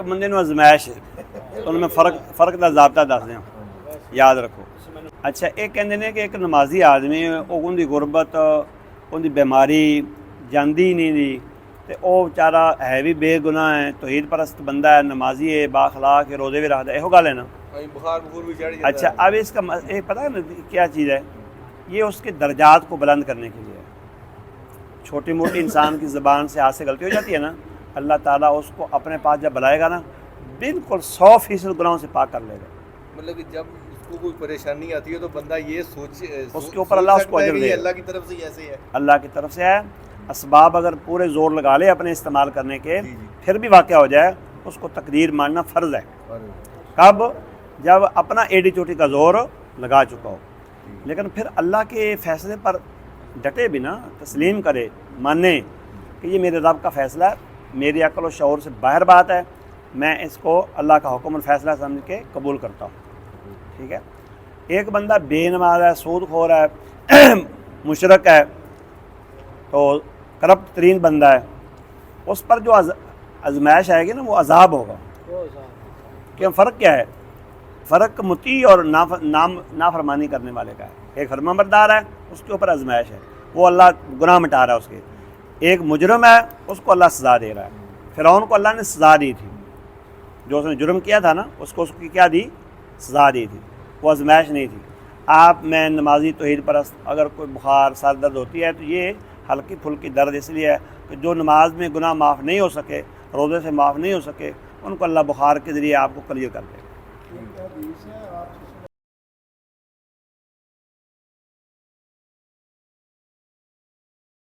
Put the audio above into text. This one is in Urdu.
بندے نو ازمائش تو میں فرق دا ضابطہ دس دیا یاد رکھو. اچھا یہ کہندے نے کہ ایک نمازی آدمی ان دی غربت ان دی بیماری جاندی نہیں دی تے او بیچارہ ہے بھی بے گناہ ہے توحید پرست بندہ ہے نمازی ہے بااخلاق ہے روزے بھی رکھتا ہے یہو گل ہے نا. بخار بھی چڑھ جاتا ہے. اچھا اب اس کا پتہ ہے نا کیا چیز ہے یہ اس کے درجات کو بلند کرنے کے لیے. چھوٹی موٹی انسان کی زبان سے ہاتھ سے غلطی ہو جاتی ہے نا اللہ تعالیٰ اس کو اپنے پاس جب بلائے گا نا بالکل 100% گناہوں سے پاک کر لے گا. مطلب کہ جب اس کو کوئی پریشانی آتی ہے تو بندہ یہ سوچ اس کے اوپر اللہ اس کو اجر دے گا. اللہ کی طرف سے ایسے ہے. اللہ کی طرف سے ہے. اسباب اگر پورے زور لگا لے اپنے استعمال کرنے کے پھر بھی واقعہ ہو جائے اس کو تقدیر ماننا فرض ہے. کب؟ جب اپنا ایڈی چوٹی کا زور لگا چکا ہو. لیکن پھر اللہ کے فیصلے پر ڈٹے بھی نا تسلیم کرے مانے کہ یہ میرے رب کا فیصلہ ہے میری عقل و شعور سے باہر بات ہے میں اس کو اللہ کا حکم اور فیصلہ سمجھ کے قبول کرتا ہوں. ٹھیک ہے. ایک بندہ بے نماز ہے سود خور ہے مشرک ہے تو کرپٹ ترین بندہ ہے اس پر جو آزمائش آئے گی نا وہ عذاب ہوگا. کہ فرق کیا ہے؟ فرق مطیع اور نافرمانی کرنے والے کا ہے. ایک فرما بردار ہے اس کے اوپر آزمائش ہے وہ اللہ گناہ مٹا رہا ہے اس کے. ایک مجرم ہے اس کو اللہ سزا دے رہا ہے. فرعون کو اللہ نے سزا دی تھی جو اس نے جرم کیا تھا نا اس کو اس کی کیا دی؟ سزا دی تھی. وہ آزمائش نہیں تھی. آپ میں نمازی توحید پرست اگر کوئی بخار سر درد ہوتی ہے تو یہ ہلکی پھلکی درد اس لیے ہے کہ جو نماز میں گناہ معاف نہیں ہو سکے روزے سے معاف نہیں ہو سکے ان کو اللہ بخار کے ذریعے آپ کو کلیئر کر دے گا.